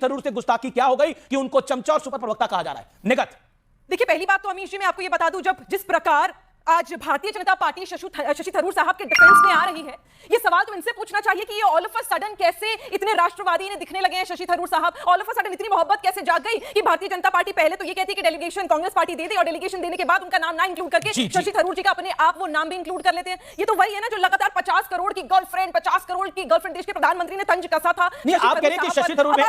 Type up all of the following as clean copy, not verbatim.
थरूर से गुस्ताखी क्या हो गई कि उनको चमचा और सुपर प्रवक्ता कहा जा रहा है? निगत देखिए, पहली बात तो अमीश जी मैं आपको ये बता दूं, जब जिस प्रकार आज भारतीय जनता पार्टी शशि थरूर साहब के डिफेंस में आ रही है, ये सवाल तो इनसे पूछना चाहिए कि ये ऑल ऑफ अ सडन कैसे इतने राष्ट्रवादी इन्हें दिखने लगे हैं। शशि थरूर साहब, ऑल ऑफ अ सडन इतनी मोहब्बत कैसे जाग गई कि भारतीय जनता पार्टी पहले तो ये कहती है कि डेलीगेशन कांग्रेस पार्टी दे दे, और डेलीगेशन देने के बाद उनका नाम ना इंक्लूड करके शशि थरूर जी का अपने आप वो नाम भी इंक्लूड कर लेते हैं। ये तो वही है ना जो लगातार 50 करोड़ की गर्लफ्रेंड देश के प्रधानमंत्री ने तंज कसा था। आप कह रहे हैं कि शशि थरूर में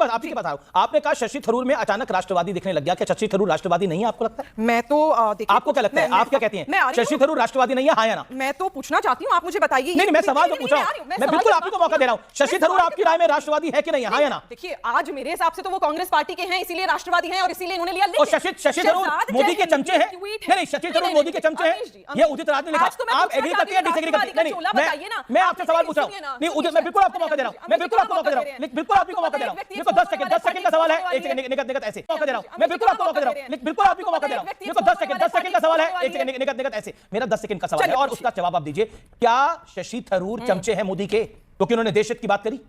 आपकी बात आपने कहा शशि थरूर में अचानक राष्ट्रवादी दिखने लग गया। क्या शशि थरूर राष्ट्रवादी नहीं है आपको लगता है? मैं तो आपको क्या लगता है, आप क्या कहती हैं? शशि थरूर राष्ट्रवादी नहीं है, हाँ या ना? मैं तो पूछना चाहती हूं, आप मुझे बताइए। नहीं, मैं सवाल जो पूछ रहा हूं, मैं बिल्कुल आपको मौका दे रहा हूं। शशि थरूर आपकी राय में राष्ट्रवादी है कि नहीं है, हाँ या ना? देखिए, आज मेरे हिसाब से तो वो कांग्रेस पार्टी के हैं, इसीलिए राष्ट्रवादी हैं और इसीलिए उन्होंने लिया। और शशि थरूर मोदी के चमचे हैं? नहीं, शशि थरूर मोदी के चमचे हैं, ये उदित राज ने लिखा। आप एग्री करती हैं, डिसएग्री करती हैं? नहीं, मैं आपसे सवाल पूछ रहा हूं। नहीं, उदित, मैं बिल्कुल आपको मौका दे रहा हूं, मैं बिल्कुल आपको मौका दे रहा हूं, बिल्कुल आपको मौका दे रहा हूं। देखो 10 सेकंड का सवाल है, एक सेकंड निगत ऐसे मौका दे रहा हूं, मैं बिल्कुल आपको मौका दे रहा हूं, बिल्कुल आपको मौका दे रहा हूं। देखो 10 सेकंड का सवाल है, एक सेकंड निगत ऐसे, मेरा 10 सेकंड का सवाल है और उसका जवाब आप दीजिए। क्या शशि थरूर चमचे हैं मोदी के क्योंकि उन्होंने देश हित की बात करी?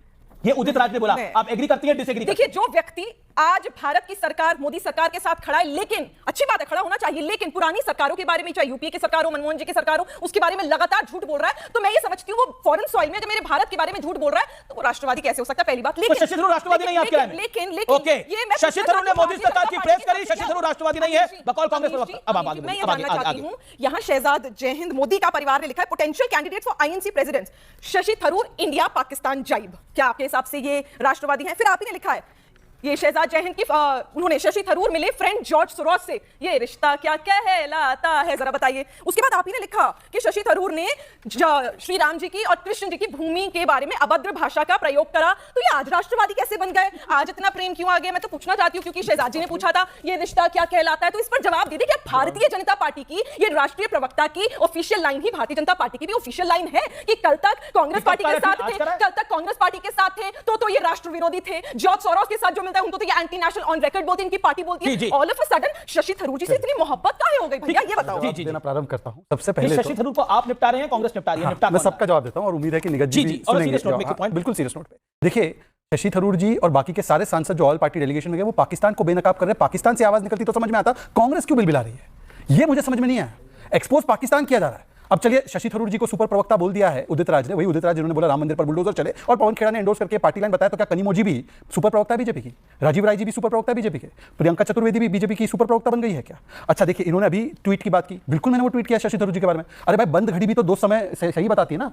ये उदित राज ने बोला। आप एग्री करती हैं, डिसएग्री? देखिए, जो व्यक्ति आज भारत की सरकार, मोदी सरकार के साथ खड़ा है, लेकिन अच्छी बात है, खड़ा होना चाहिए, लेकिन पुरानी सरकारों के बारे में, चाहे यूपीए की सरकार हो, मनमोहन जी की सरकार हो, उसके बारे में लगातार झूठ बोल रहा है, तो मैं ये समझती हूँ वो फॉरेन सॉइल में जब मेरे भारत के बारे में झूठ बोल रहा है तो वो राष्ट्रवादी कैसे हो सकता है? पहली बात। लेकिन शशि थरूर राष्ट्रवादी नहीं है आपके राय में? लेकिन ओके, शशि थरूर ने मोदी सरकार की प्रेस करी, शशि थरूर राष्ट्रवादी नहीं है बकौल कांग्रेस प्रवक्ता। अब आप आगे मैं ये जानना चाहती हूँ, यहाँ शहजाद जयहिंद मोदी का परिवार ने लिखा है, potential candidate for INC president Shashi Tharoor India Pakistan जाइब। क्या आपके हिसाब से ये राष्ट्रवादी हैं? फिर आप ही ने लिखा है, ये शहजाद जयहिंद की उन्होंने शशि थरूर मिले फ्रेंड जॉर्ज सोरोस से, ये रिश्ता क्या कहलाता है, जरा बताइए। उसके बाद आप ही ने लिखा कि शशि थरूर ने श्री राम जी की और कृष्ण जी की भूमि के बारे में अभद्र भाषा का प्रयोग करा। तो ये आज राष्ट्रवादी कैसे बन गए? आज इतना प्रेम क्यों आ गया? मैं तो पूछना चाहती हूँ, क्योंकि शहजाद जी ने पूछा था ये रिश्ता क्या कहलाता है, तो इस पर जवाब दे दे। क्या भारतीय जनता पार्टी की ये राष्ट्रीय प्रवक्ता की ऑफिशियल लाइन ही भारतीय जनता पार्टी की भी ऑफिशियल लाइन है कि कल तक कांग्रेस पार्टी के साथ थे, कल तक कांग्रेस पार्टी के साथ थे तो ये राष्ट्र विरोधी थे। जॉर्ज सोरोस के साथ जो मिलता है उनको तो ये एंटी नेशनल ऑन रिकॉर्ड बोलते हैं, इनकी पार्टी बोलती है। All of a sudden Shashi Tharoor ji से इतनी मोहब्बत काहे हो गई भैया, ये बताओ। जी देना प्रारंभ करता हूं। सबसे पहले शशि थरूर को आप निपटा रहे हैं, कांग्रेस निपटा रही है? मैं सबका जवाब देता हूं और उम्मीद है कि निगत जी भी सुनेंगे। बिल्कुल सीरियस नोट पे देखिए, शशि थरूर जी और बाकी के सारे सांसद जो ऑल पार्टी डेलीगेशन में गए वो पाकिस्तान को बेनकाब कर रहे हैं। पाकिस्तान से आवाज निकलती तो समझ में आता, कांग्रेस क्यों बिलबिला रही है, ये मुझे समझ में नहीं आया। एक्सपोज पाकिस्तान किया जा रहा है। अब चलिए, शशि थरूर जी को सुपर प्रवक्ता बोल दिया है उदित राज ने, वही उदित राज जिन्होंने बोला राम मंदिर पर बुलडोजर चले, और पवन खेड़ा ने एंडोर्स करके पार्टी लाइन बताया। तो क्या कनिमोजी भी सुपर प्रवक्ता बीजेपी की, राजीव राय जी भी सुपर प्रवक्ता बीजेपी के, प्रियंका चतुर्वेदी भी बीजेपी की सुपर प्रवक्ता बन गई है क्या? अच्छा देखिए, इन्होंने अभी ट्वीट की बात की, बिल्कुल मैंने वो ट्वीट किया शशि थरूर जी के बारे में। अरे भाई, बंद घड़ी भी तो 2 समय सही बताती है ना।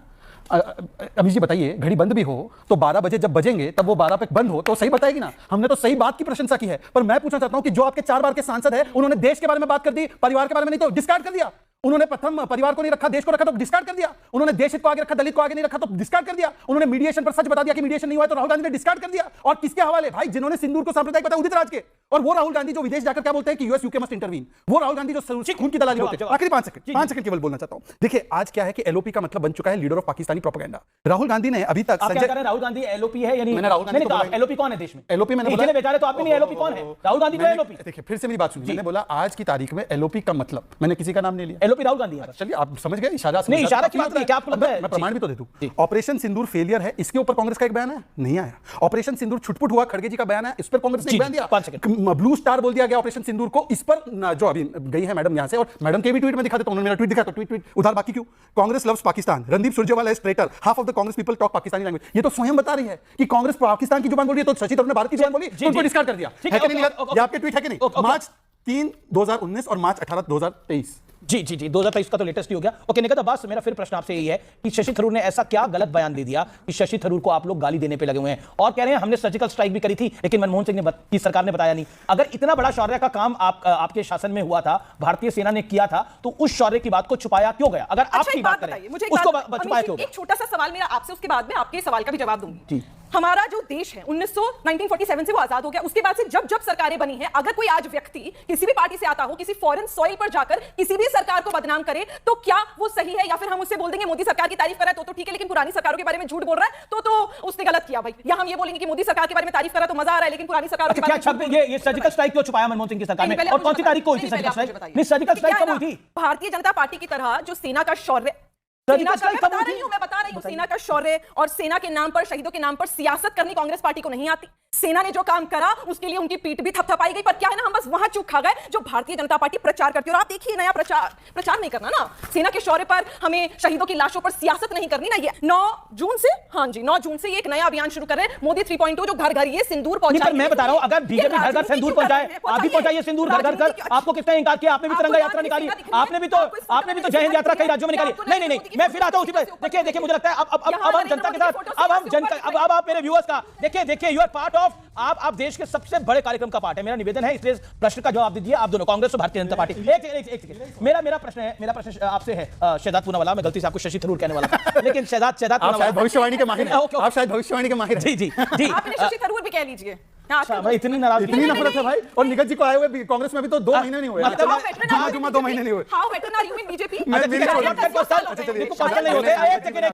अभी जी बताइए, घड़ी बंद भी हो तो 12 बजे जब बजेंगे तब वो 12 पे बंद हो तो सही बताएगी ना। हमने तो सही बात की प्रशंसा की है, पर मैं पूछना चाहता हूं कि जो आपके 4 बार के सांसद है उन्होंने देश के बारे में बात कर दी, परिवार के बारे में नहीं तो डिस्कार्ड कर दिया। उन्होंने प्रथम परिवार को नहीं रखा, देश को रखा तो डिस्कार्ड कर दिया। उन्होंने देश हित को आगे रखा, दलित को आगे नहीं रखा तो डिस्कार्ड कर दिया। उन्होंने मीडिएशन पर सच बता दिया कि मीडिएशन नहीं हुआ तो राहुल गांधी ने डिस्कार्ड कर दिया। और किसके हवाले? भाई, जिन्होंने सिंदूर को सांप्रदायिक बताया, उदित राज के। और वो राहुल गांधी जो विदेश जाकर क्या बोलते हैं कि यूएस यूके मस्ट इंटरवीन, वो राहुल गांधी जो खून की दलाली होते हैं। आखिरी 5 सेकंड केवल बोलना चाहता हूं। देखिए, आज क्या है कि एलओपी का मतलब बन चुका है leader of Pakistani propaganda. Rahul Gandhi ने अभी तक राहुल गांधी एलओपी है, यानी मैंने राहुल गांधी को एलओपी कौन है देश में? एलओपी मैंने बोला बेचारे तो आप भी नहीं, एलओपी कौन है? राहुल गांधी को एलओपी। देखिए, फिर से मेरी बात सुनिए, मैंने बोला आज की तारीख में एलओपी का मतलब, मैंने किसी का नाम नहीं लिया। एलओपी राहुल गांधी है। चलिए, आप समझ गए इशारा नहीं, इशारा की बात नहीं, क्या आपको लगता है? मैं प्रमाण भी तो दे दूं। ऑपरेशन सिंदूर फेलियर है, इसके ऊपर कांग्रेस का एक बयान है, नहीं आया। ऑपरेशन सिंदूर छुटपुट हुआ, खड़गे जी का बयान है, इस पर कांग्रेस ने एक बयान दिया। ब्लू स्टार बोल दिया गया ऑपरेशन सिंदूर को, इस पर जो अभी गई है मैडम यहां से, और मैडम के भी ट्वीट में दिखा देता हूं, उन्होंने मेरा ट्वीट दिखा तो ट्वीट उधार बाकी क्यों? Congress loves Pakistan, Randeep Surjewala is traitor, half of the Congress people talk Pakistani language. ये तो स्वयं बता रही है कि कांग्रेस पाकिस्तान की जुबान बोल रही है, तो शशि थरूर ने भारत की जुबान बोली तो उनको डिस्कार्ड कर दिया है कि नहीं? ये आपके ट्वीट है कि नहीं? मार्च 3, 2019 और मार्च 18, 2023। जी 2023 का तो लेटेस्ट ही हो गया। ओके, निगत अब्बास, मेरा फिर प्रश्न आपसे यही है कि शशि थरूर ने ऐसा क्या गलत बयान दे दिया कि शशि थरूर को आप लोग गाली देने पे लगे हुए हैं और कह रहे हैं हमने सर्जिकल स्ट्राइक भी करी थी लेकिन मनमोहन सिंह की सरकार ने बताया नहीं। अगर इतना बड़ा शौर्य का काम आपके शासन में हुआ था, भारतीय सेना ने किया था, तो उस शौर्य की बात को छुपाया क्यों गया? अगर आपकी बात करें उसको छुपाया क्यों गया? एक छोटा सा सवाल मेरा आपसे, उसके बाद में आपके सवाल का भी जवाब दूंगी। हमारा जो देश है 1947 से वो आजाद हो गया, उसके बाद से जब जब सरकारें बनी हैं, अगर कोई आज व्यक्ति किसी भी पार्टी से आता हो, किसी फॉरेन सॉइल पर जाकर किसी भी सरकार को बदनाम करे, तो क्या वो सही है? या फिर हम उससे बोल देंगे मोदी सरकार की तारीफ कर रहा है तो ठीक है, लेकिन पुरानी सरकारों के बारे में झूठ बोल रहा है तो उसने गलत किया भाई। या हम ये बोलेंगे कि मोदी सरकार के बारे में तारीफ कर रहा है तो मजा आ रहा है, लेकिन पुरानी सरकार के बारे में ये सर्जिकल स्ट्राइक क्यों छुपाया मनमोहन सिंह की सरकार में? और कौन सी तारीख को हुई थी सर्जिकल स्ट्राइक? नहीं, सर्जिकल स्ट्राइक कब हुई थी? भारतीय जनता पार्टी की तरह जो सेना का शौर्य मैं बता रही हूं सेना का शौर्य और सेना के नाम पर, शहीदों के नाम पर सियासत करनी कांग्रेस पार्टी को नहीं आती। सेना ने जो काम करा उसके लिए उनकी पीठ भी थपथपाई गई, पर क्या है ना, हम बस वहां चूक खा गए जो भारतीय जनता पार्टी प्रचार करती है। और आप देखिए, नया प्रचार नहीं करना ना, सेना के शौर्य पर, हमें शहीदों की लाशों पर सियासत नहीं करनी ना। ये 9 जून से, हाँ जी 9 जून से ये एक नया अभियान शुरू कर रहे हैं, मोदी 3.0, जो घर घर ये सिंदूर पहुंचाए। मैं बता रहा हूं, अगर बीजेपी घर घर सिंदूर पहुंचाए, आप भी पहुंचाइए सिंदूर घर घर कर। आपको किसने इनकार किया? आपने भी तिरंगा यात्रा निकाली, आपने भी तो जय हिंद यात्रा कई राज्यों में निकाली। नहीं, मैं फिर आता हूं उसी पर। देखिए मुझे लगता है अब हम जनता के साथ, अब आप मेरे व्यूअर्स का देखिए, यू आर पार्ट ऑफ, आप देश के सबसे बड़े कार्यक्रम का पार्ट है। मेरा निवेदन है, इसलिए प्रश्न का जवाब दीजिए आप दोनों, कांग्रेस और भारतीय जनता पार्टी। एक सेकंड, मेरा प्रश्न आपसे है शहजाद पूनावाला। मैं गलती से आपको शशि थरूर कहने वाला था, लेकिन शहजाद पूनावाला भविष्यवाणी के माहिर हैं। आप शायद भविष्यवाणी के माहिर हैं। जी आप शशि थरूर भी कह लीजिए। इतनी नाराजगी, इतनी नफरत है भाई। और निगत जी को आए हुए कांग्रेस में भी तो 2 महीने नहीं हुए, जुमा 2 महीने नहीं हुए। How veteran are you in BJP? नहीं होते।